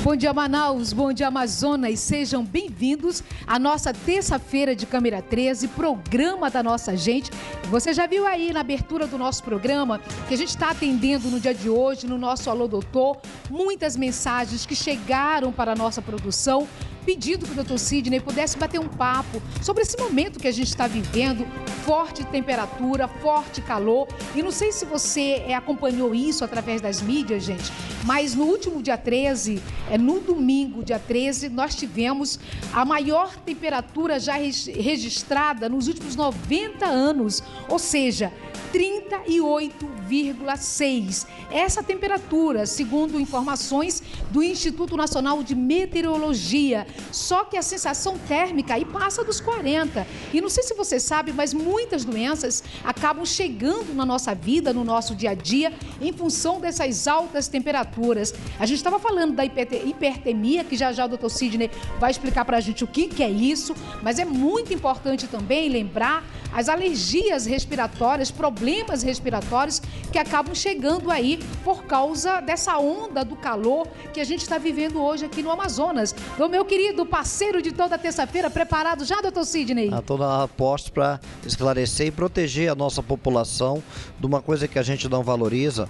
Bom dia, Manaus, bom dia, Amazonas, sejam bem-vindos à nossa terça-feira de Câmera 13, programa da nossa gente. Você já viu aí na abertura do nosso programa que a gente está atendendo no dia de hoje, no nosso Alô Doutor, muitas mensagens que chegaram para a nossa produção, pedindo que o Dr. Sidney pudesse bater um papo sobre esse momento que a gente está vivendo, forte temperatura, forte calor. E não sei se você acompanhou isso através das mídias, gente, mas no último dia 13, no domingo, dia 13, nós tivemos a maior temperatura já registrada nos últimos 90 anos, ou seja, 38,6. Essa temperatura, segundo informações do Instituto Nacional de Meteorologia. Só que a sensação térmica aí passa dos 40. E não sei se você sabe, mas muitas doenças acabam chegando na nossa vida, no nosso dia a dia, em função dessas altas temperaturas. A gente estava falando da hipertermia, que já o Dr. Sidney vai explicar para a gente o que é isso, mas é muito importante também lembrar as alergias respiratórias, problemas respiratórios que acabam chegando aí por causa dessa onda do calor que a gente está vivendo hoje aqui no Amazonas. Então, meu querido parceiro de toda terça-feira, preparado já, Dr. Sidney? Estou na posto para esclarecer e proteger a nossa população de uma coisa que a gente não valoriza,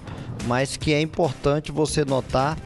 mas que é importante você notar,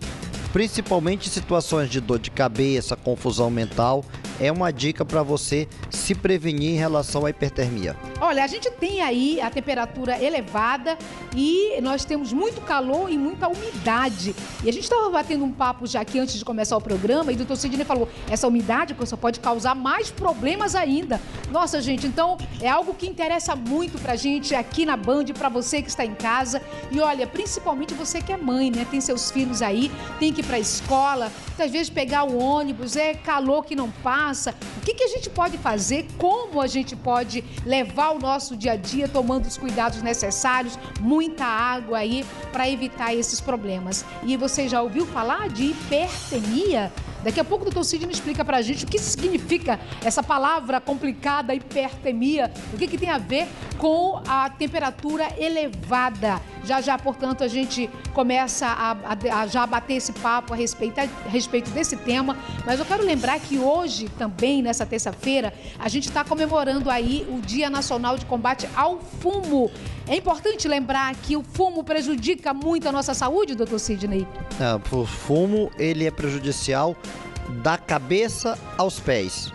principalmente em situações de dor de cabeça, confusão mental. É uma dica para você se prevenir em relação à hipertermia. Olha, a gente tem aí a temperatura elevada e nós temos muito calor e muita umidade. E a gente estava batendo um papo já aqui antes de começar o programa e o Dr. Sidney falou, essa umidade só pode causar mais problemas ainda. Nossa, gente, então é algo que interessa muito pra gente aqui na Band, pra você que está em casa. E olha, principalmente você que é mãe, né? Tem seus filhos aí, tem que ir pra escola, às vezes pegar o ônibus, é calor que não passa. O que a gente pode fazer? Como a gente pode levar o nosso dia a dia tomando os cuidados necessários, muita água aí para evitar esses problemas. E você já ouviu falar de hipertermia? Daqui a pouco o Dr. Sidney explica pra gente o que significa essa palavra complicada, hipertermia, o que tem a ver com a temperatura elevada. Já, portanto, a gente começa a já bater esse papo a respeito desse tema, mas eu quero lembrar que hoje, também, nessa terça-feira, a gente está comemorando aí o Dia Nacional de Combate ao Fumo. É importante lembrar que o fumo prejudica muito a nossa saúde, Dr. Sidney? O fumo, ele é prejudicial da cabeça aos pés,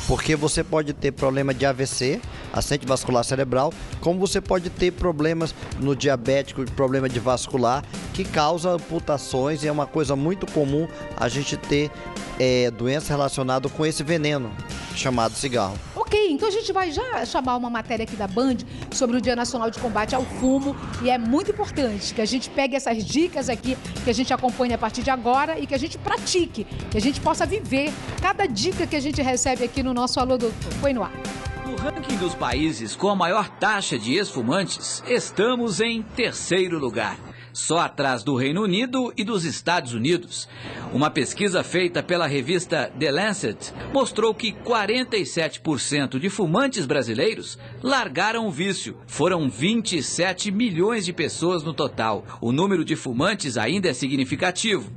porque você pode ter problema de AVC, acidente vascular cerebral, como você pode ter problemas no diabético, problema de vascular, que causa amputações, e é uma coisa muito comum a gente ter doença relacionada com esse veneno chamado cigarro. Ok, então a gente vai já chamar uma matéria aqui da Band sobre o Dia Nacional de Combate ao Fumo, e é muito importante que a gente pegue essas dicas aqui que a gente acompanha a partir de agora e que a gente pratique, que a gente possa viver cada dica que a gente recebe aqui no nosso Alô Doutor. Põe no ar. No ranking dos países com a maior taxa de esfumantes, estamos em terceiro lugar, só atrás do Reino Unido e dos Estados Unidos. Uma pesquisa feita pela revista The Lancet mostrou que 47% de fumantes brasileiros largaram o vício. Foram 27 milhões de pessoas no total. O número de fumantes ainda é significativo.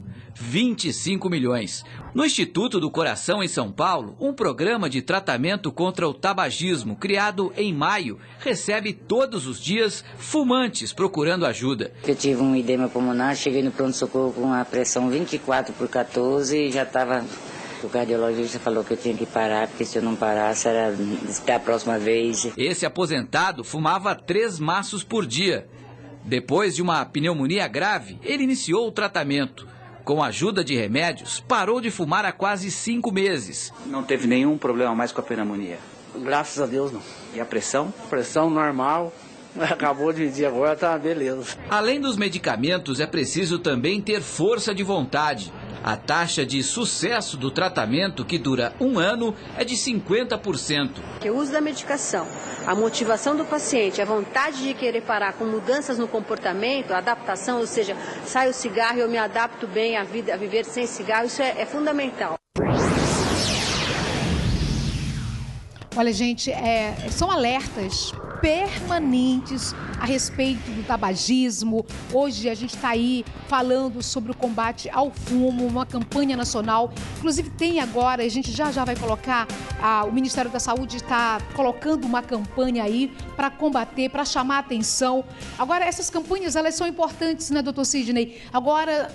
25 milhões. No Instituto do Coração, em São Paulo, um programa de tratamento contra o tabagismo, criado em maio, recebe todos os dias fumantes procurando ajuda. Eu tive um edema pulmonar, cheguei no pronto-socorro com a pressão 24/14 e já estava... O cardiologista falou que eu tinha que parar, porque se eu não parasse era até a próxima vez. Esse aposentado fumava 3 maços por dia. Depois de uma pneumonia grave, ele iniciou o tratamento. Com a ajuda de remédios, parou de fumar há quase 5 meses. Não teve nenhum problema mais com a pneumonia? Graças a Deus não. E a pressão? Pressão normal, acabou de medir agora, tá beleza. Além dos medicamentos, é preciso também ter força de vontade. A taxa de sucesso do tratamento, que dura 1 ano, é de 50%. O uso da medicação, a motivação do paciente, a vontade de querer parar com mudanças no comportamento, a adaptação, ou seja, sai o cigarro e eu me adapto bem a viver sem cigarro, isso é fundamental. Olha, gente, são alertas permanentes a respeito do tabagismo. Hoje a gente está aí falando sobre o combate ao fumo, uma campanha nacional. Inclusive tem agora, a gente já vai colocar, o Ministério da Saúde está colocando uma campanha aí para combater, para chamar a atenção. Agora, essas campanhas, elas são importantes, né, doutor Sidney? Agora,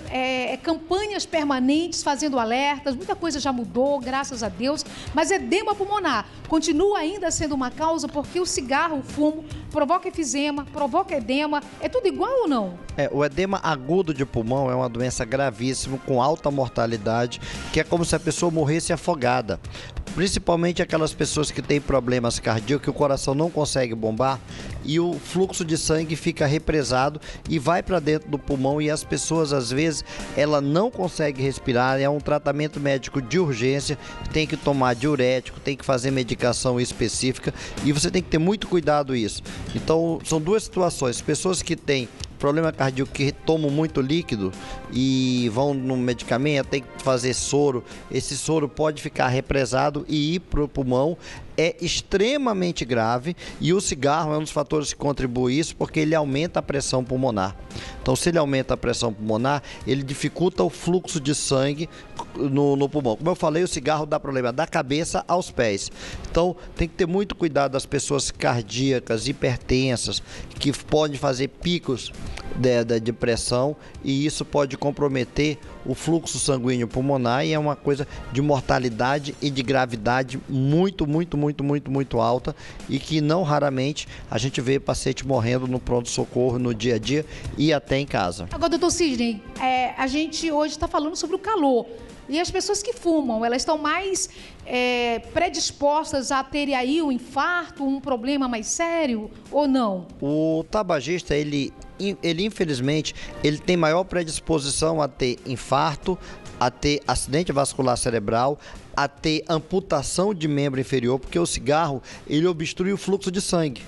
campanhas permanentes fazendo alertas, muita coisa já mudou, graças a Deus, mas edema pulmonar continua ainda sendo uma causa porque o cigarro, o fumo, provoca efizema, provoca edema. É tudo igual ou não? O edema agudo de pulmão é uma doença gravíssima, com alta mortalidade, que é como se a pessoa morresse afogada. Principalmente aquelas pessoas que têm problemas cardíacos, que o coração não consegue bombar e o fluxo de sangue fica represado e vai para dentro do pulmão, e as pessoas, às vezes, ela não consegue respirar. É um tratamento médico de urgência, tem que tomar diurético, tem que fazer medicação específica, e você tem que ter muito cuidado isso. Então, são duas situações: pessoas que têm problema cardíaco, que tomam muito líquido e vão no medicamento, tem que fazer soro. Esse soro pode ficar represado e ir para o pulmão. É extremamente grave, e o cigarro é um dos fatores que contribui isso, porque ele aumenta a pressão pulmonar. Então, se ele aumenta a pressão pulmonar, ele dificulta o fluxo de sangue no pulmão. Como eu falei, o cigarro dá problema da cabeça aos pés. Então, tem que ter muito cuidado das pessoas cardíacas, hipertensas, que podem fazer picos de pressão, e isso pode comprometer o fluxo sanguíneo pulmonar, e é uma coisa de mortalidade e de gravidade muito alta, e que não raramente a gente vê paciente morrendo no pronto-socorro, no dia a dia e até em casa. Agora, doutor Sidney, a gente hoje está falando sobre o calor. E as pessoas que fumam, elas estão mais predispostas a terem aí um infarto, um problema mais sério ou não? O tabagista, ele infelizmente, ele tem maior predisposição a ter infarto, a ter acidente vascular cerebral, a ter amputação de membro inferior, porque o cigarro, ele obstrui o fluxo de sangue.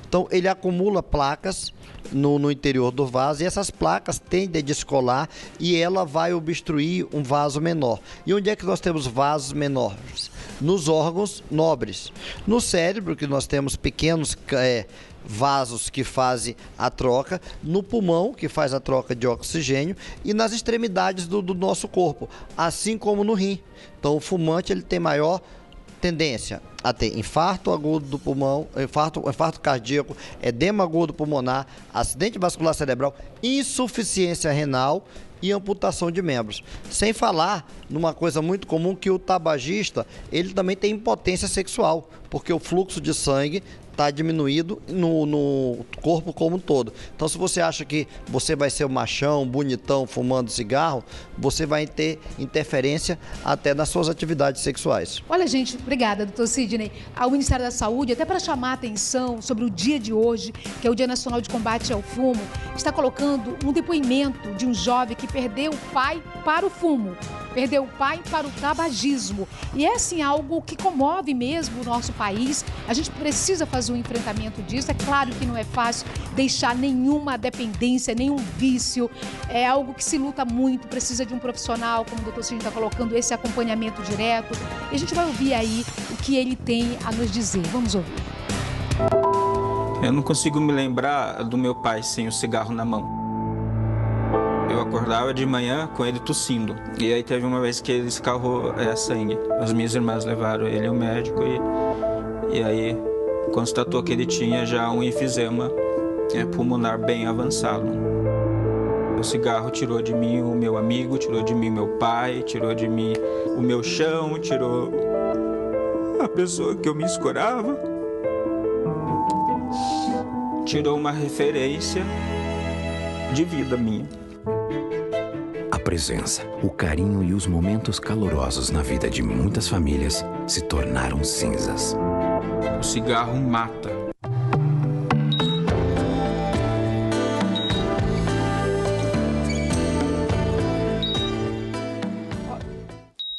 Então, ele acumula placas no interior do vaso, e essas placas tendem a descolar, e ela vai obstruir um vaso menor. E onde é que nós temos vasos menores? Nos órgãos nobres. No cérebro, que nós temos pequenos vasos que fazem a troca, no pulmão, que faz a troca de oxigênio, e nas extremidades do nosso corpo, assim como no rim. Então, o fumante, ele tem maior tendência a ter infarto agudo do pulmão, infarto cardíaco, edema agudo pulmonar, acidente vascular cerebral, insuficiência renal e amputação de membros. Sem falar numa coisa muito comum, que o tabagista, ele também tem impotência sexual, porque o fluxo de sangue está diminuído no corpo como um todo. Então, se você acha que você vai ser um machão, bonitão, fumando cigarro, você vai ter interferência até nas suas atividades sexuais. Olha, gente, obrigada, doutor Sidney. Ao Ministério da Saúde, até para chamar a atenção sobre o dia de hoje, que é o Dia Nacional de Combate ao Fumo, está colocando um depoimento de um jovem que perdeu o pai para o fumo, perdeu o pai para o tabagismo. E é, assim, algo que comove mesmo o nosso país. A gente precisa fazer um enfrentamento disso. É claro que não é fácil deixar nenhuma dependência, nenhum vício. É algo que se luta muito, precisa de um profissional, como o doutor Sidney está colocando, esse acompanhamento direto. E a gente vai ouvir aí o que ele tem a nos dizer. Vamos ouvir. Eu não consigo me lembrar do meu pai sem o cigarro na mão. Eu acordava de manhã com ele tossindo. E aí teve uma vez que ele escarrou sangue. As minhas irmãs levaram ele ao médico e aí constatou que ele tinha já um enfisema pulmonar bem avançado. O cigarro tirou de mim o meu amigo, tirou de mim meu pai, tirou de mim o meu chão, tirou a pessoa que eu me escorava. Tirou uma referência de vida minha. A presença, o carinho e os momentos calorosos na vida de muitas famílias se tornaram cinzas. O cigarro mata.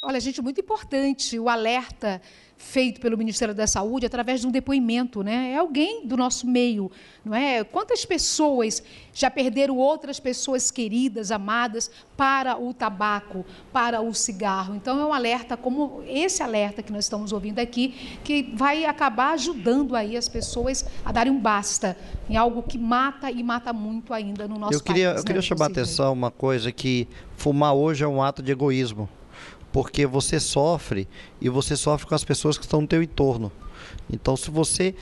Olha, gente, muito importante o alerta feito pelo Ministério da Saúde através de um depoimento, né? É alguém do nosso meio, não é? Quantas pessoas já perderam outras pessoas queridas, amadas, para o tabaco, para o cigarro? Então, é um alerta como esse alerta que nós estamos ouvindo aqui, que vai acabar ajudando aí as pessoas a darem um basta em algo que mata e mata muito ainda no nosso país. Eu queria chamar a atenção uma coisa, que fumar hoje é um ato de egoísmo. Porque você sofre, e você sofre com as pessoas que estão no teu entorno. Então, se você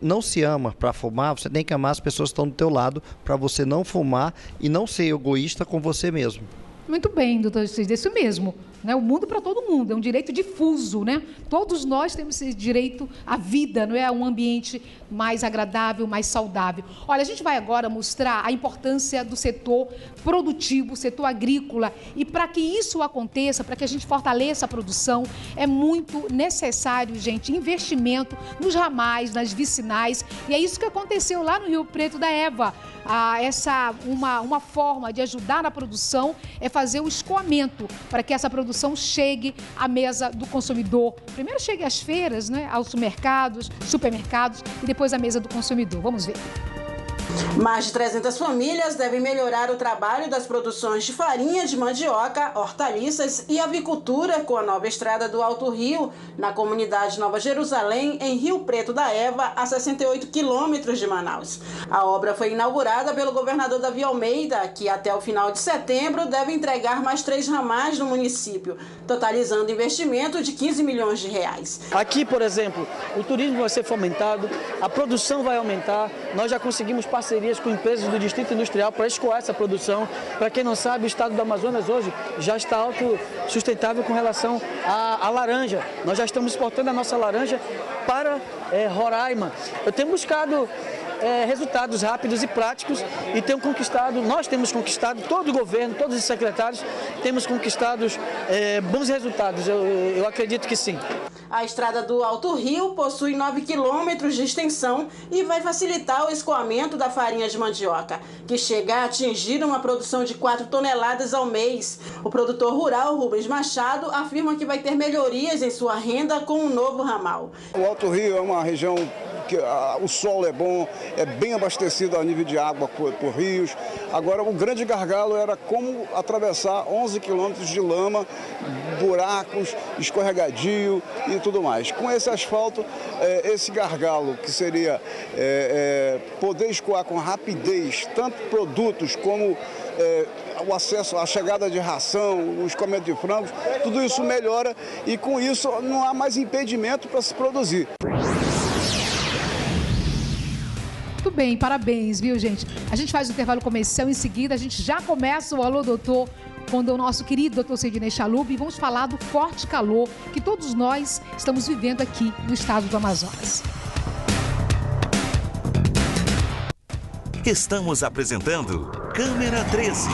não se ama para fumar, você tem que amar as pessoas que estão do teu lado para você não fumar e não ser egoísta com você mesmo. Muito bem, doutor Cid, isso mesmo. Né? O mundo para todo mundo, é um direito difuso, né? Todos nós temos esse direito à vida, não é? A um ambiente mais agradável, mais saudável. Olha, a gente vai agora mostrar a importância do setor produtivo, setor agrícola, e para que isso aconteça, para que a gente fortaleça a produção, é muito necessário, gente, investimento nos ramais, nas vicinais, e é isso que aconteceu lá no Rio Preto da Eva. Uma forma de ajudar na produção é fazer o escoamento, para que essa produção chegue à mesa do consumidor. Primeiro chegue às feiras, né, aos supermercados e depois à mesa do consumidor. Vamos ver. Mais de 300 famílias devem melhorar o trabalho das produções de farinha de mandioca, hortaliças e avicultura com a nova estrada do Alto Rio, na comunidade Nova Jerusalém, em Rio Preto da Eva, a 68 quilômetros de Manaus. A obra foi inaugurada pelo governador Davi Almeida, que até o final de setembro deve entregar mais 3 ramais no município, totalizando investimento de 15 milhões de reais. Aqui, por exemplo, o turismo vai ser fomentado, a produção vai aumentar, nós já conseguimos parcerias com empresas do Distrito Industrial para escoar essa produção. Para quem não sabe, o estado do Amazonas hoje já está autossustentável com relação à laranja. Nós já estamos exportando a nossa laranja para Roraima. Eu tenho buscado resultados rápidos e práticos e nós temos conquistado, todo o governo, todos os secretários, temos conquistado bons resultados. Eu acredito que sim. A estrada do Alto Rio possui 9 quilômetros de extensão e vai facilitar o escoamento da farinha de mandioca, que chega a atingir uma produção de 4 toneladas ao mês. O produtor rural Rubens Machado afirma que vai ter melhorias em sua renda com o novo ramal. O Alto Rio é uma região que o solo é bom, é bem abastecido a nível de água por rios. Agora, o grande gargalo era como atravessar 11 quilômetros de lama, buracos, escorregadio e tudo mais. Com esse asfalto, esse gargalo, que seria poder escoar com rapidez tanto produtos como o acesso à chegada de ração, o escoamento de frangos, tudo isso melhora e com isso não há mais impedimento para se produzir. Muito bem, parabéns, viu, gente? A gente faz o intervalo comercial, em seguida a gente já começa o Alô Doutor com o nosso querido doutor Sidney Chalub e vamos falar do forte calor que todos nós estamos vivendo aqui no estado do Amazonas. Estamos apresentando Câmera 13.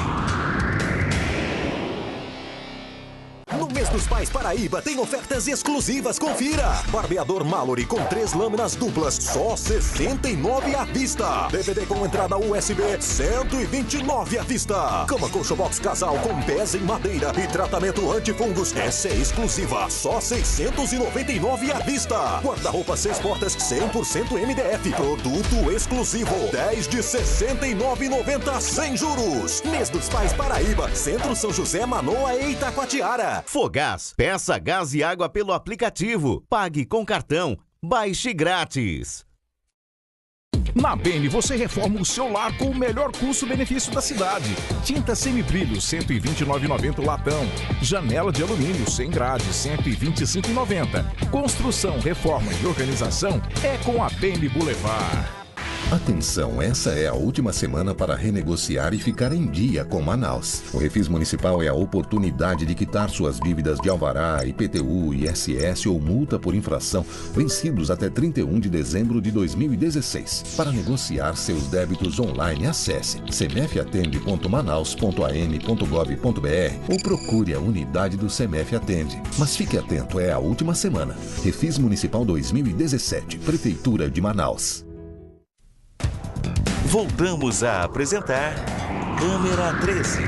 No mês dos Pais Paraíba tem ofertas exclusivas, confira! Barbeador Mallory com 3 lâminas duplas, só R$ 69 à vista. DVD com entrada USB, R$ 129 à vista. Cama Colchobox Casal com pés em madeira e tratamento antifungos, essa é exclusiva, só R$ 699 à vista. Guarda-roupa 6 portas, 100% MDF, produto exclusivo, 10 de R$ 69,90 sem juros. Mês dos Pais Paraíba, Centro São José, Manoa e Itacoatiara. Fogás, peça gás e água pelo aplicativo. Pague com cartão. Baixe grátis. Na BEM você reforma o seu lar com o melhor custo-benefício da cidade. Tinta semibrilho, R$ 129,90 latão. Janela de alumínio sem grade, R$ 125,90. Construção, reforma e organização é com a BEM Boulevard. Atenção, essa é a última semana para renegociar e ficar em dia com Manaus. O Refis Municipal é a oportunidade de quitar suas dívidas de alvará, IPTU, ISS ou multa por infração vencidos até 31 de dezembro de 2016. Para negociar seus débitos online, acesse cmfatende.manaus.am.gov.br ou procure a unidade do CMF Atende. Mas fique atento, é a última semana. Refis Municipal 2017, Prefeitura de Manaus. Voltamos a apresentar Câmera 13.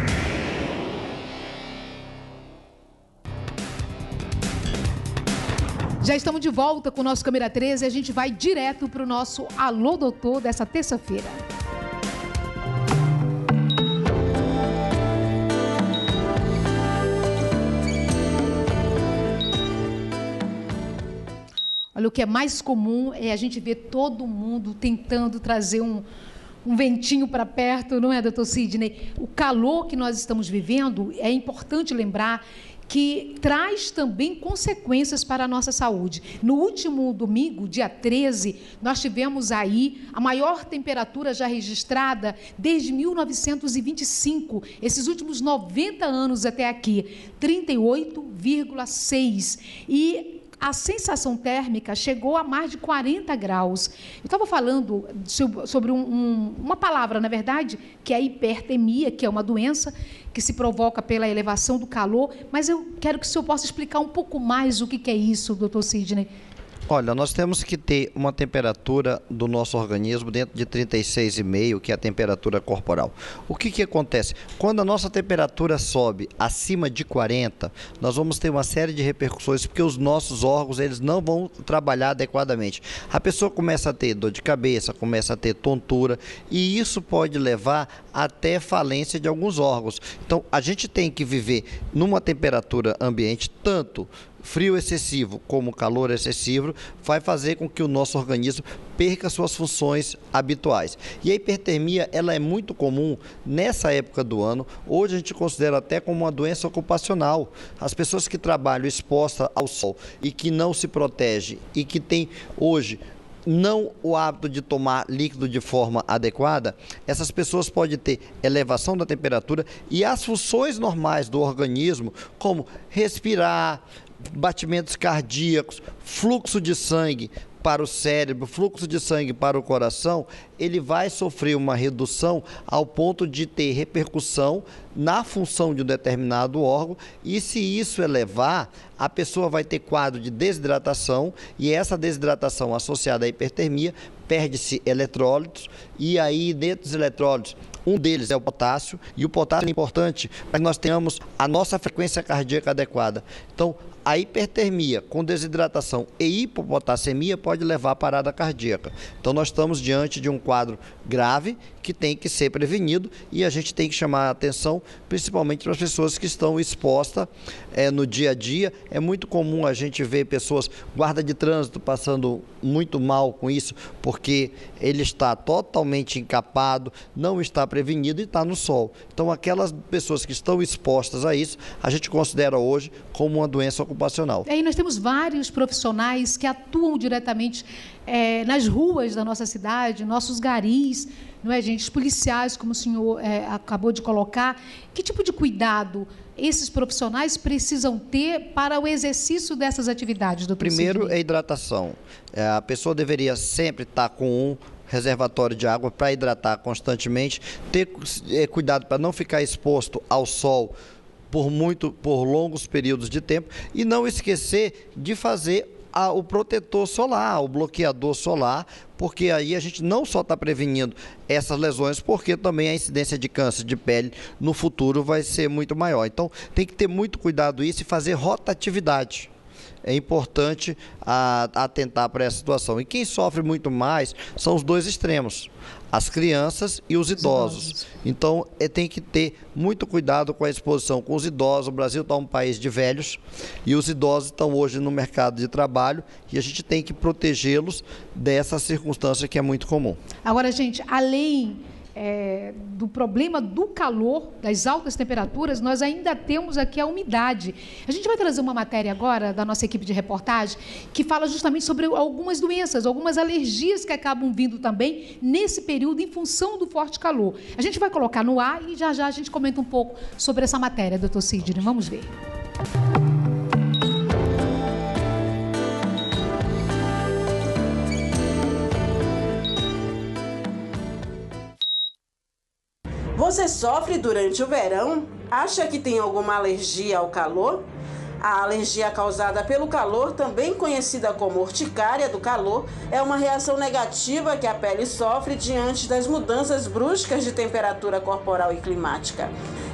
Já estamos de volta com o nosso Câmera 13 e a gente vai direto para o nosso Alô Doutor dessa terça-feira. Olha, o que é mais comum é a gente ver todo mundo tentando trazer um ventinho para perto, não é, doutor Sidney? O calor que nós estamos vivendo, é importante lembrar que traz também consequências para a nossa saúde. No último domingo, dia 13, nós tivemos aí a maior temperatura já registrada desde 1925, esses últimos 90 anos até aqui, 38,6. E a sensação térmica chegou a mais de 40 graus. Eu estava falando sobre uma palavra, na verdade, que é a hipertermia, que é uma doença que se provoca pela elevação do calor, mas eu quero que o senhor possa explicar um pouco mais o que é isso, doutor Sidney. Olha, nós temos que ter uma temperatura do nosso organismo dentro de 36,5, que é a temperatura corporal. O que acontece? Quando a nossa temperatura sobe acima de 40, nós vamos ter uma série de repercussões, porque os nossos órgãos eles não vão trabalhar adequadamente. A pessoa começa a ter dor de cabeça, começa a ter tontura, e isso pode levar até falência de alguns órgãos. Então, a gente tem que viver numa temperatura ambiente tanto frio excessivo como calor excessivo vai fazer com que o nosso organismo perca suas funções habituais. E a hipertermia, ela é muito comum nessa época do ano. Hoje a gente considera até como uma doença ocupacional. As pessoas que trabalham expostas ao sol e que não se protegem e que têm hoje não o hábito de tomar líquido de forma adequada, essas pessoas podem ter elevação da temperatura e as funções normais do organismo, como respirar, batimentos cardíacos, fluxo de sangue para o cérebro, fluxo de sangue para o coração, ele vai sofrer uma redução ao ponto de ter repercussão na função de um determinado órgão, e se isso elevar, a pessoa vai ter quadro de desidratação, e essa desidratação associada à hipertermia, perde-se eletrólitos, e aí dentro dos eletrólitos, um deles é o potássio, e o potássio é importante para que nós tenhamos a nossa frequência cardíaca adequada. Então, a hipertermia com desidratação e hipopotassemia pode levar à parada cardíaca. Então, nós estamos diante de um quadro grave que tem que ser prevenido e a gente tem que chamar a atenção, principalmente para as pessoas que estão expostas no dia a dia. É muito comum a gente ver pessoas, guarda de trânsito, passando muito mal com isso, porque ele está totalmente encapado, não está prevenido e está no sol. Então, aquelas pessoas que estão expostas a isso, a gente considera hoje como uma doença ocupacional. E aí nós temos vários profissionais que atuam diretamente nas ruas da nossa cidade, nossos garis, não é, gente? Os policiais, como o senhor acabou de colocar. Que tipo de cuidado esses profissionais precisam ter para o exercício dessas atividades, doutor Primeiro Sidney? é hidratação. A pessoa deveria sempre estar com um reservatório de água para hidratar constantemente, ter cuidado para não ficar exposto ao sol por longos períodos de tempo e não esquecer de fazer o protetor solar, o bloqueador solar, porque aí a gente não só está prevenindo essas lesões, porque também a incidência de câncer de pele no futuro vai ser muito maior. Então tem que ter muito cuidado isso e fazer rotatividade. É importante atentar para essa situação. E quem sofre muito mais são os dois extremos, as crianças e os idosos. Então, tem que ter muito cuidado com a exposição com os idosos. O Brasil está um país de velhos e os idosos estão hoje no mercado de trabalho e a gente tem que protegê-los dessa circunstância que é muito comum. Agora, gente, além do problema do calor, das altas temperaturas, nós ainda temos aqui a umidade. A gente vai trazer uma matéria agora da nossa equipe de reportagem que fala justamente sobre algumas doenças, algumas alergias que acabam vindo também nesse período em função do forte calor. A gente vai colocar no ar e já a gente comenta um pouco sobre essa matéria, doutor Sidney. Vamos ver. Você sofre durante o verão? Acha que tem alguma alergia ao calor? A alergia causada pelo calor, também conhecida como urticária do calor, é uma reação negativa que a pele sofre diante das mudanças bruscas de temperatura corporal e climática.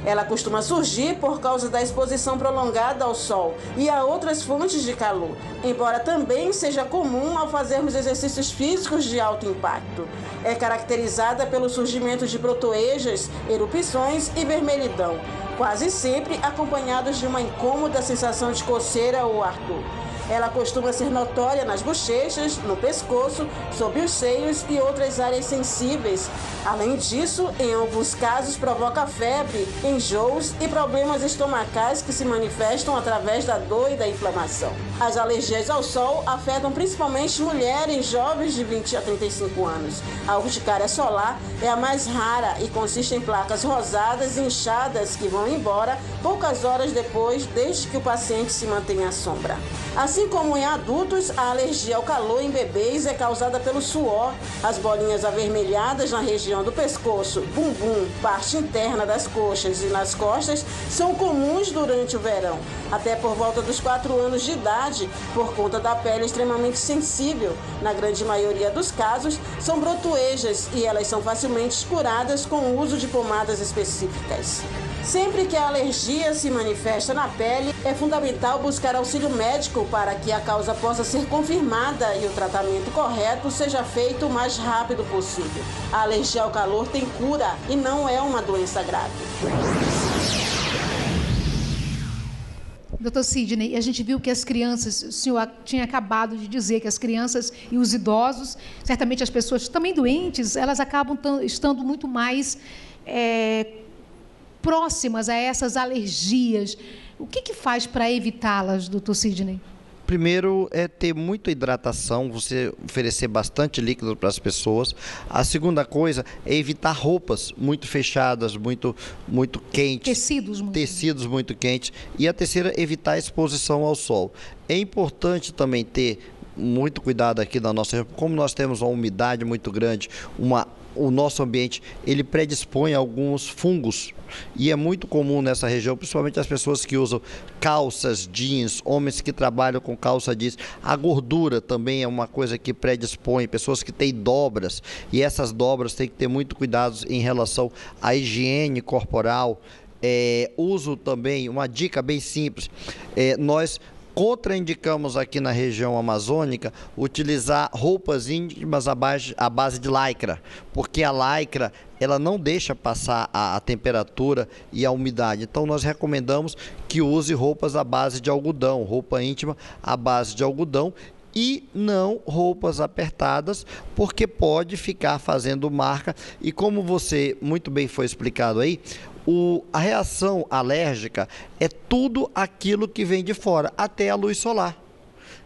Ela costuma surgir por causa da exposição prolongada ao sol e a outras fontes de calor, embora também seja comum ao fazermos exercícios físicos de alto impacto. É caracterizada pelo surgimento de protoejas, erupções e vermelhidão, quase sempre acompanhados de uma incômoda sensação de coceira ou ardor. Ela costuma ser notória nas bochechas, no pescoço, sob os seios e outras áreas sensíveis. Além disso, em alguns casos provoca febre, enjoos e problemas estomacais que se manifestam através da dor e da inflamação. As alergias ao sol afetam principalmente mulheres jovens de 20 a 35 anos. A urticária solar é a mais rara e consiste em placas rosadas e inchadas que vão embora poucas horas depois, desde que o paciente se mantenha à sombra. Assim como em adultos, a alergia ao calor em bebês é causada pelo suor. As bolinhas avermelhadas na região do pescoço, bumbum, parte interna das coxas e nas costas são comuns durante o verão, até por volta dos 4 anos de idade, por conta da pele extremamente sensível. Na grande maioria dos casos, são brotoejas e elas são facilmente curadas com o uso de pomadas específicas. Sempre que a alergia se manifesta na pele, é fundamental buscar auxílio médico para que a causa possa ser confirmada e o tratamento correto seja feito o mais rápido possível. A alergia ao calor tem cura e não é uma doença grave. Doutor Sidney, a gente viu que as crianças, o senhor tinha acabado de dizer que as crianças e os idosos, certamente as pessoas também doentes, elas acabam estando muito mais próximas a essas alergias. O que faz para evitá-las, doutor Sidney? Primeiro é ter muita hidratação, você oferecer bastante líquido para as pessoas. A segunda coisa é evitar roupas muito fechadas, muito quentes. Tecidos muito quentes. E a terceira, evitar a exposição ao sol. É importante também ter muito cuidado aqui na nossa região, como nós temos uma umidade muito grande, o nosso ambiente ele predispõe a alguns fungos e é muito comum nessa região, principalmente as pessoas que usam calças jeans, homens que trabalham com calça jeans. A gordura também é uma coisa que predispõe, pessoas que têm dobras, e essas dobras têm que ter muito cuidado em relação à higiene corporal. Uso também, uma dica bem simples, nós contraindicamos aqui na região amazônica utilizar roupas íntimas à base de lycra, porque a lycra ela não deixa passar a temperatura e a umidade. Então nós recomendamos que use roupas à base de algodão, roupa íntima à base de algodão, e não roupas apertadas, porque pode ficar fazendo marca. E como você muito bem foi explicado aí, a reação alérgica é tudo aquilo que vem de fora, até a luz solar.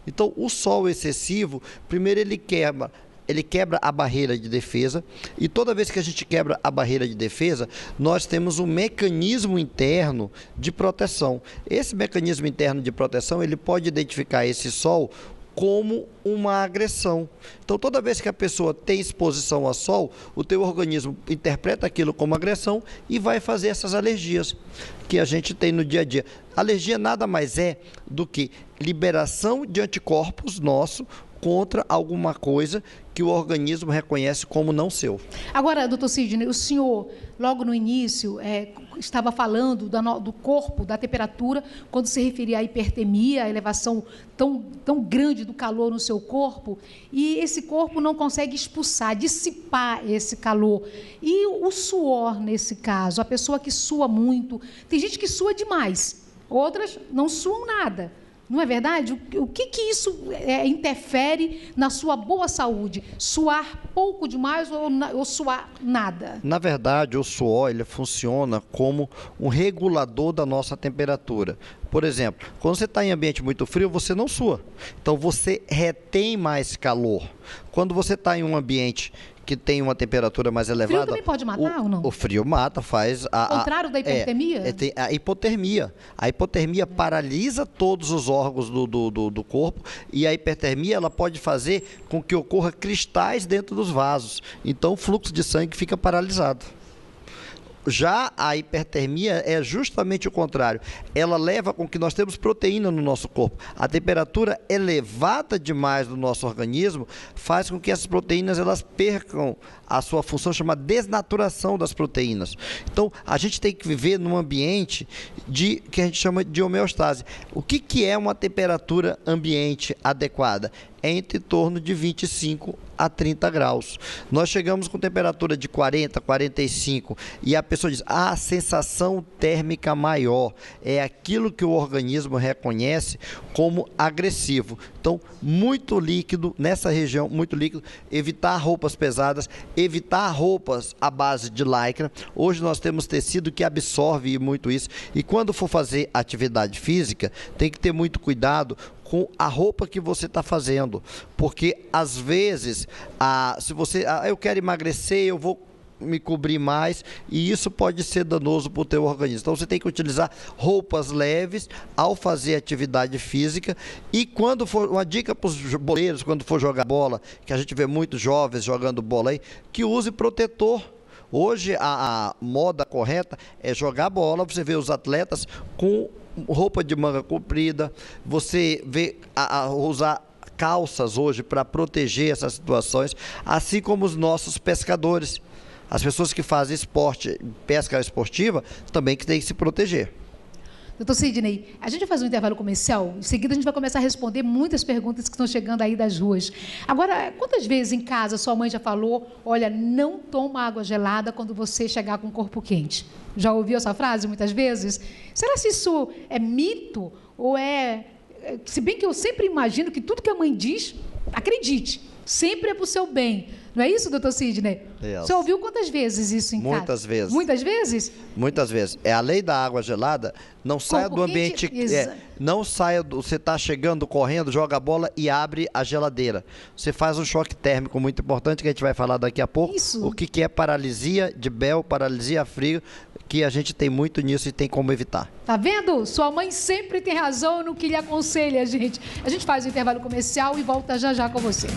Então, o sol excessivo, primeiro ele quebra a barreira de defesa, e toda vez que a gente quebra a barreira de defesa, nós temos um mecanismo interno de proteção. Esse mecanismo interno de proteção, ele pode identificar esse sol como uma agressão. Então, toda vez que a pessoa tem exposição ao sol, o teu organismo interpreta aquilo como agressão e vai fazer essas alergias que a gente tem no dia a dia. Alergia nada mais é do que liberação de anticorpos nosso contra alguma coisa que o organismo reconhece como não seu. Agora, doutor Sidney, o senhor, logo no início, estava falando do corpo, da temperatura, quando se referia à hipertermia, a elevação tão grande do calor no seu corpo, e esse corpo não consegue expulsar, dissipar esse calor. E o suor, nesse caso, a pessoa que sua muito, tem gente que sua demais, outras não suam nada. Não é verdade? O que isso interfere na sua boa saúde? Suar pouco demais ou suar nada? Na verdade, o suor ele funciona como um regulador da nossa temperatura. Por exemplo, quando você está em ambiente muito frio, você não sua. Então, você retém mais calor. Quando você está em um ambiente que tem uma temperatura mais elevada... O frio também pode matar ou não? O frio mata, faz... Ao contrário da hipotermia? Tem a hipotermia. A hipotermia paralisa todos os órgãos do corpo, e a hipertermia ela pode fazer com que ocorra cristais dentro dos vasos. Então, o fluxo de sangue fica paralisado. Já a hipertermia é justamente o contrário. Ela leva com que nós temos proteína no nosso corpo. A temperatura elevada demais do nosso organismo faz com que essas proteínas elas percam a sua função, chama desnaturação das proteínas. Então, a gente tem que viver num ambiente que a gente chama de homeostase. O que é uma temperatura ambiente adequada? É entre torno de 25 a 30 graus. Nós chegamos com temperatura de 40, 45 e a pessoa diz, a sensação térmica maior é aquilo que o organismo reconhece como agressivo. Então, muito líquido, nessa região, muito líquido, evitar roupas pesadas, evitar roupas à base de lycra. Hoje nós temos tecido que absorve muito isso e quando for fazer atividade física, tem que ter muito cuidado com a roupa que você está fazendo, porque às vezes, se você, eu quero emagrecer, eu vou me cobrir mais e isso pode ser danoso para o teu organismo. Então você tem que utilizar roupas leves ao fazer atividade física e quando for, uma dica para os boleiros, quando for jogar bola, que a gente vê muitos jovens jogando bola aí, que use protetor. Hoje a moda correta é jogar bola, você vê os atletas com roupa de manga comprida, você vê usar calças hoje para proteger essas situações, assim como os nossos pescadores. As pessoas que fazem esporte, pesca esportiva, também que tem que se proteger. Doutor Sidney, a gente vai fazer um intervalo comercial, em seguida a gente vai começar a responder muitas perguntas que estão chegando aí das ruas. Agora, quantas vezes em casa sua mãe já falou, olha, não toma água gelada quando você chegar com o corpo quente? Já ouviu essa frase muitas vezes? Será que isso é mito ou se bem que eu sempre imagino que tudo que a mãe diz, acredite, sempre é para o seu bem. Não é isso, doutor Sidney? Yes. Você ouviu quantas vezes isso em casa? Muitas vezes. Muitas vezes? Muitas vezes. É a lei da água gelada, não saia do ambiente... não saia, você está chegando, correndo, joga a bola e abre a geladeira. Você faz um choque térmico muito importante, que a gente vai falar daqui a pouco. Isso. O que é paralisia de Bell, paralisia frio, que a gente tem muito nisso e tem como evitar. Tá vendo? Sua mãe sempre tem razão no que lhe aconselha, gente. A gente faz o intervalo comercial e volta já já com você.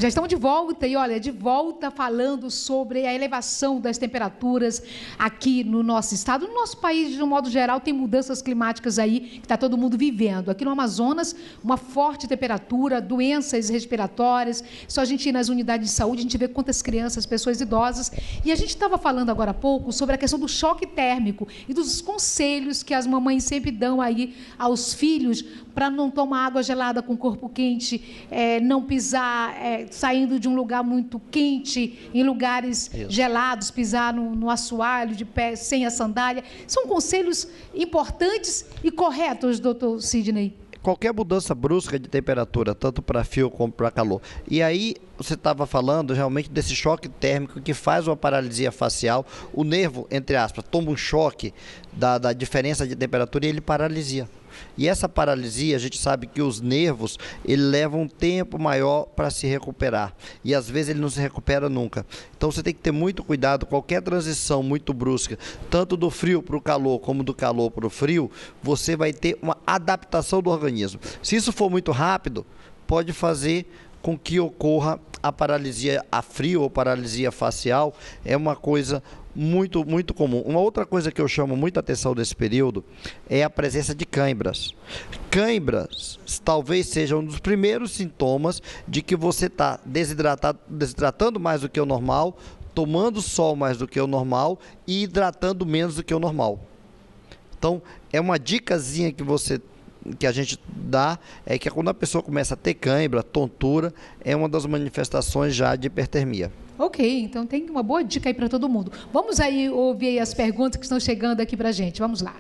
Já estamos de volta e olha, de volta falando sobre a elevação das temperaturas aqui no nosso estado. No nosso país, de um modo geral, tem mudanças climáticas aí que está todo mundo vivendo. Aqui no Amazonas, uma forte temperatura, doenças respiratórias. Só a gente ir nas unidades de saúde, a gente vê quantas crianças, pessoas idosas. E a gente estava falando agora há pouco sobre a questão do choque térmico e dos conselhos que as mamães sempre dão aí aos filhos para não tomar água gelada com o corpo quente, não pisar... saindo de um lugar muito quente, em lugares gelados, pisar no assoalho de pé, sem a sandália. São conselhos importantes e corretos, doutor Sidney? Qualquer mudança brusca de temperatura, tanto para frio como para calor. E aí, você estava falando realmente desse choque térmico que faz uma paralisia facial. O nervo, entre aspas, toma um choque da diferença de temperatura e ele paralisia. E essa paralisia, a gente sabe que os nervos, ele levam um tempo maior para se recuperar. E às vezes ele não se recupera nunca. Então você tem que ter muito cuidado, qualquer transição muito brusca, tanto do frio para o calor, como do calor para o frio, você vai ter uma adaptação do organismo. Se isso for muito rápido, pode fazer com que ocorra a paralisia a frio ou paralisia facial. É uma coisa muito, muito comum. Uma outra coisa que eu chamo muita atenção nesse período é a presença de cãibras. Cãibras talvez sejam um dos primeiros sintomas de que você está desidratando mais do que o normal, tomando sol mais do que o normal e hidratando menos do que o normal. Então, é uma dicasinha que a gente dá, é que quando a pessoa começa a ter cãibra, tontura, é uma das manifestações já de hipertermia. Ok, então tem uma boa dica aí para todo mundo. Vamos aí ouvir aí as perguntas que estão chegando aqui para a gente. Vamos lá.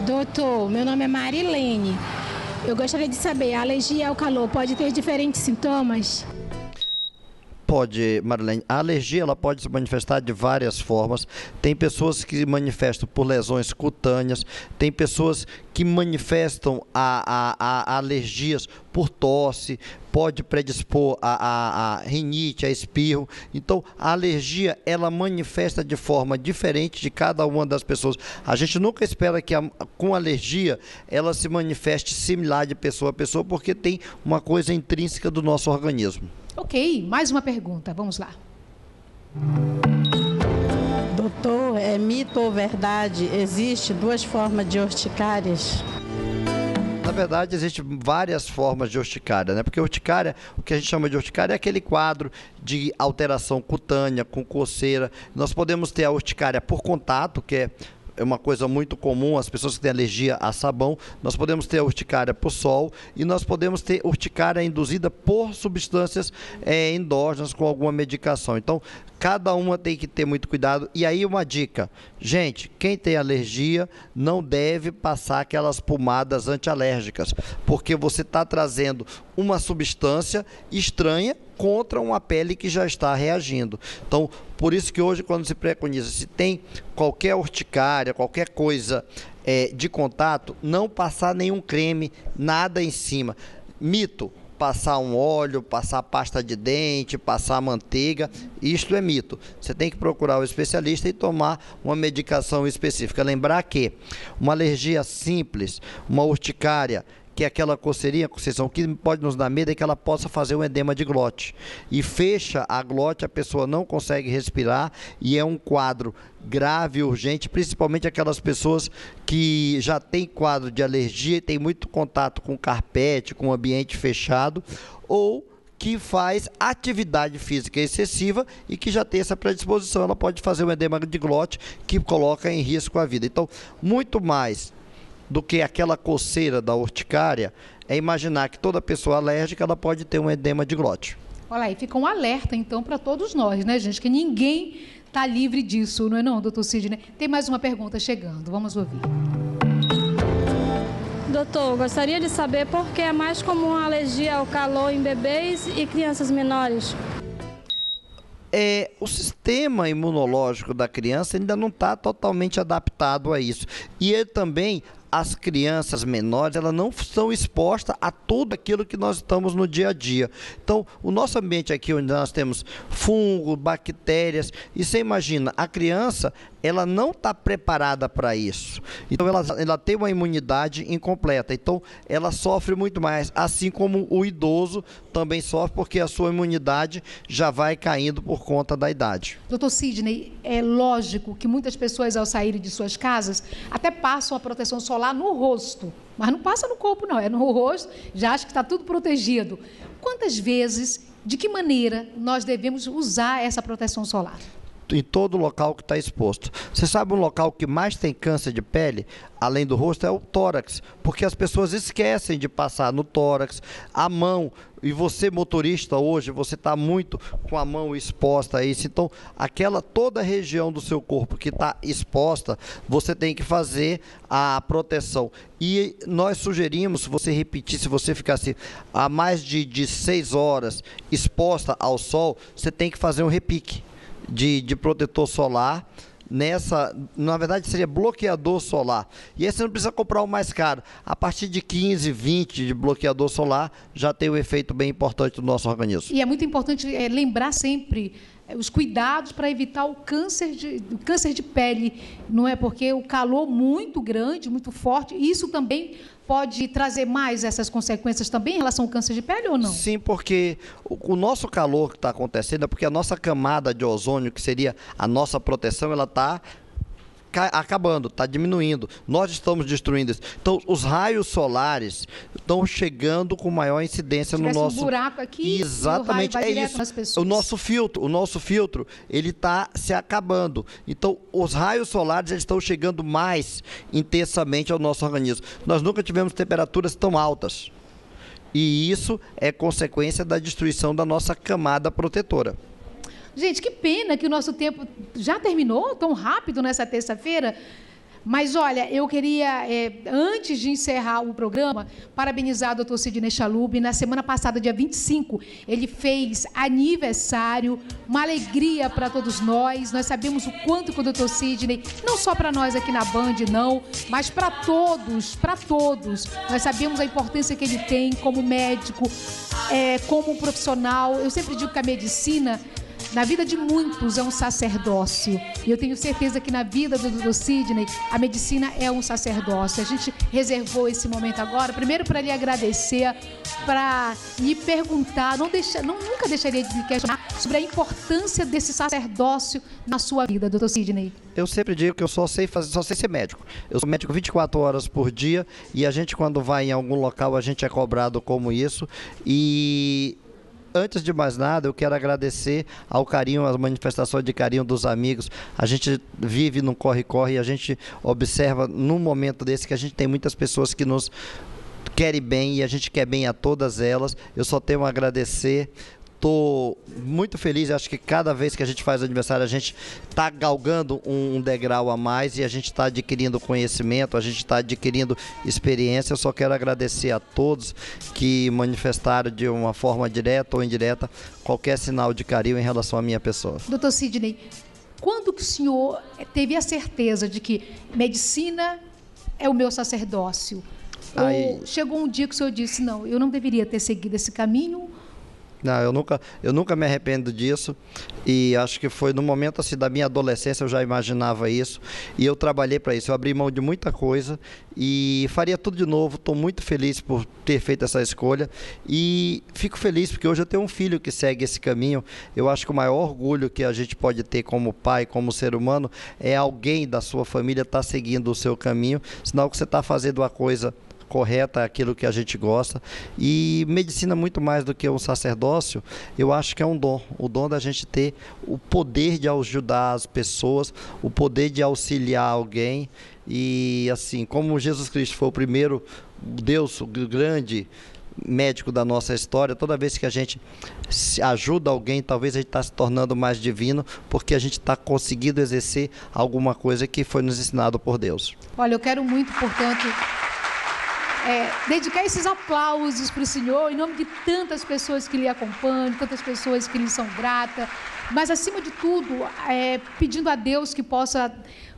Doutor, meu nome é Marilene. Eu gostaria de saber, a alergia ao calor pode ter diferentes sintomas? Pode, Marilene. A alergia ela pode se manifestar de várias formas. Tem pessoas que manifestam por lesões cutâneas, tem pessoas que manifestam a alergias por tosse, pode predispor a rinite, a espirro. Então, a alergia, ela manifesta de forma diferente de cada uma das pessoas. A gente nunca espera que com alergia ela se manifeste similar de pessoa a pessoa, porque tem uma coisa intrínseca do nosso organismo. Ok, mais uma pergunta, vamos lá. Doutor, é mito ou verdade? Existe duas formas de urticárias? Na verdade, existem várias formas de urticária, né? Porque urticária, o que a gente chama de urticária é aquele quadro de alteração cutânea, com coceira. Nós podemos ter a urticária por contato, que é uma coisa muito comum, as pessoas que têm alergia a sabão. Nós podemos ter a urticária por sol e nós podemos ter urticária induzida por substâncias endógenas com alguma medicação. Então, cada uma tem que ter muito cuidado. E aí uma dica, gente, quem tem alergia não deve passar aquelas pomadas antialérgicas, porque você está trazendo uma substância estranha contra uma pele que já está reagindo. Então, por isso que hoje, quando se preconiza, se tem qualquer urticária, qualquer coisa de contato, não passar nenhum creme, nada em cima. Mito. Passar um óleo, passar pasta de dente, passar manteiga, isto é mito. Você tem que procurar o especialista e tomar uma medicação específica. Lembrar que uma alergia simples, uma urticária, que é aquela coceirinha, Conceição, o que pode nos dar medo é que ela possa fazer um edema de glote. E fecha a glote, a pessoa não consegue respirar e é um quadro grave, urgente, principalmente aquelas pessoas que já têm quadro de alergia e têm muito contato com carpete, com ambiente fechado, ou que faz atividade física excessiva e que já tem essa predisposição. Ela pode fazer um edema de glote que coloca em risco a vida. Então, muito mais do que aquela coceira da urticária, é imaginar que toda pessoa alérgica ela pode ter um edema de glote. Olha aí, fica um alerta então para todos nós, né, gente? Que ninguém está livre disso, não é não, doutor Sidney? Tem mais uma pergunta chegando, vamos ouvir. Doutor, gostaria de saber por que é mais comum a alergia ao calor em bebês e crianças menores? O sistema imunológico da criança ainda não está totalmente adaptado a isso. E ele também, as crianças menores, elas não estão expostas a tudo aquilo que nós estamos no dia a dia. Então, o nosso ambiente aqui, onde nós temos fungo, bactérias, e você imagina, a criança, ela não está preparada para isso. Então, ela tem uma imunidade incompleta. Então, ela sofre muito mais, assim como o idoso também sofre, porque a sua imunidade já vai caindo por conta da idade. Doutor Sidney, é lógico que muitas pessoas, ao saírem de suas casas, até passam a proteção solar no rosto, mas não passa no corpo não, é no rosto, já acha que está tudo protegido. Quantas vezes, de que maneira nós devemos usar essa proteção solar? Em todo local que está exposto. Você sabe um local que mais tem câncer de pele, além do rosto, é o tórax, porque as pessoas esquecem de passar no tórax, a mão, e você motorista hoje, você está muito com a mão exposta a isso, então toda a região do seu corpo que está exposta, você tem que fazer a proteção. E nós sugerimos, se você repetir, se você ficar assim, a mais de 6 horas exposta ao sol, você tem que fazer um repique de protetor solar. Na verdade seria bloqueador solar. E aí você não precisa comprar o mais caro. A partir de 15, 20 de bloqueador solar já tem um efeito bem importante no nosso organismo. E é muito importante lembrar sempre os cuidados para evitar o câncer de pele, não é? Porque o calor muito grande, muito forte, isso também pode trazer mais essas consequências também em relação ao câncer de pele ou não? Sim, porque o nosso calor que está acontecendo é porque a nossa camada de ozônio, que seria a nossa proteção, ela está acabando, está diminuindo. Nós estamos destruindo isso. Então, os raios solares estão chegando com maior incidência no nosso... um buraco aqui, exatamente, o raio vai direto isso. nas pessoas. O nosso filtro, ele está se acabando. Então, os raios solares eles estão chegando mais intensamente ao nosso organismo. Nós nunca tivemos temperaturas tão altas. E isso é consequência da destruição da nossa camada protetora. Gente, que pena que o nosso tempo já terminou tão rápido nessa terça-feira. Mas, olha, eu queria, antes de encerrar o programa, parabenizar o doutor Sidney Chalub. Na semana passada, dia 25, ele fez aniversário, uma alegria para todos nós. Nós sabemos o quanto que o doutor Sidney, não só para nós aqui na Band, não, mas para todos. Nós sabemos a importância que ele tem como médico, como profissional. Eu sempre digo que a medicina, na vida de muitos, é um sacerdócio. E eu tenho certeza que na vida do Dr. Sidney, a medicina é um sacerdócio. A gente reservou esse momento agora, primeiro para lhe agradecer, para lhe perguntar, nunca deixaria de lhe questionar sobre a importância desse sacerdócio na sua vida, Dr. Sidney. Eu sempre digo que eu só sei ser médico. Eu sou médico 24 horas por dia e a gente, quando vai em algum local, a gente é cobrado como isso. E antes de mais nada, eu quero agradecer ao carinho, às manifestações de carinho dos amigos. A gente vive num corre-corre e a gente observa num momento desse que a gente tem muitas pessoas que nos querem bem e a gente quer bem a todas elas. Eu só tenho a agradecer. Estou muito feliz, acho que cada vez que a gente faz aniversário, a gente está galgando um degrau a mais e a gente está adquirindo conhecimento, a gente está adquirindo experiência. Eu só quero agradecer a todos que manifestaram de uma forma direta ou indireta qualquer sinal de carinho em relação à minha pessoa. Doutor Sidney, quando que o senhor teve a certeza de que medicina é o meu sacerdócio? Ou chegou um dia que o senhor disse, não, eu não deveria ter seguido esse caminho? Não, eu nunca me arrependo disso e acho que foi no momento assim da minha adolescência, eu já imaginava isso e eu trabalhei para isso, eu abri mão de muita coisa e faria tudo de novo. Estou muito feliz por ter feito essa escolha e fico feliz porque hoje eu tenho um filho que segue esse caminho. Eu acho que o maior orgulho que a gente pode ter como pai, como ser humano, é alguém da sua família estar seguindo o seu caminho, sinal que você está fazendo uma coisa correta, aquilo que a gente gosta. E medicina, muito mais do que um sacerdócio, eu acho que é um dom. O dom da gente ter o poder de ajudar as pessoas, o poder de auxiliar alguém. E assim, como Jesus Cristo foi o primeiro Deus, o grande médico da nossa história, toda vez que a gente ajuda alguém, talvez a gente está se tornando mais divino, porque a gente está conseguindo exercer alguma coisa que foi nos ensinado por Deus. Olha, eu quero muito, portanto, dedicar esses aplausos para o senhor, em nome de tantas pessoas que lhe acompanham, tantas pessoas que lhe são gratas, mas, acima de tudo, pedindo a Deus que possa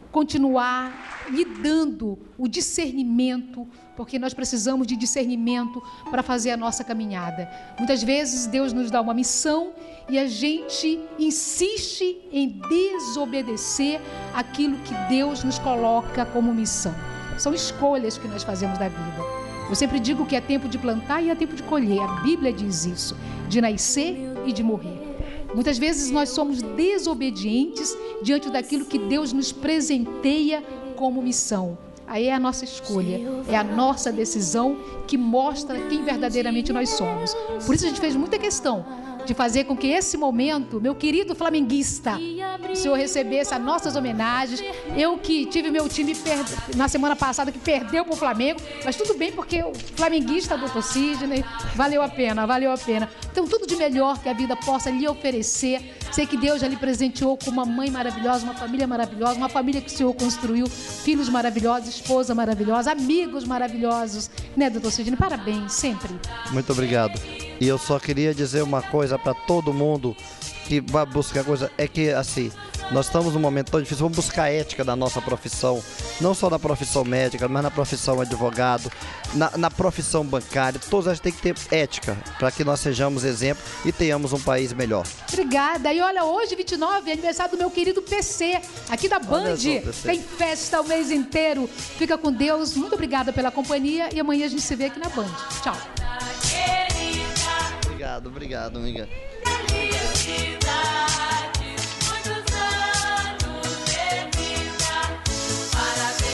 continuar lhe dando o discernimento, porque nós precisamos de discernimento para fazer a nossa caminhada. Muitas vezes Deus nos dá uma missão e a gente insiste em desobedecer aquilo que Deus nos coloca como missão. São escolhas que nós fazemos da vida. Eu sempre digo que é tempo de plantar e é tempo de colher. A Bíblia diz isso, de nascer e de morrer. Muitas vezes nós somos desobedientes diante daquilo que Deus nos presenteia como missão. Aí é a nossa escolha, é a nossa decisão que mostra quem verdadeiramente nós somos. Por isso a gente fez muita questão de fazer com que esse momento, meu querido flamenguista, o senhor recebesse as nossas homenagens. Eu que tive meu time na semana passada que perdeu para o Flamengo, mas tudo bem porque o flamenguista do Dr. Sidney, valeu a pena, valeu a pena. Então tudo de melhor que a vida possa lhe oferecer. Sei que Deus já lhe presenteou com uma mãe maravilhosa, uma família maravilhosa, uma família que o senhor construiu, filhos maravilhosos, esposa maravilhosa, amigos maravilhosos, né, Dr. Sidney? Parabéns, sempre. Muito obrigado. E eu só queria dizer uma coisa para todo mundo que vai buscar coisa, é que assim, nós estamos num momento tão difícil, vamos buscar ética da nossa profissão, não só na profissão médica, mas na profissão advogado, na profissão bancária, todos a gente tem que ter ética para que nós sejamos exemplo e tenhamos um país melhor. Obrigada. E olha, hoje, 29, é aniversário do meu querido PC, aqui da Band. Tem festa o mês inteiro. Fica com Deus. Muito obrigada pela companhia e amanhã a gente se vê aqui na Band. Tchau. Obrigado, amiga.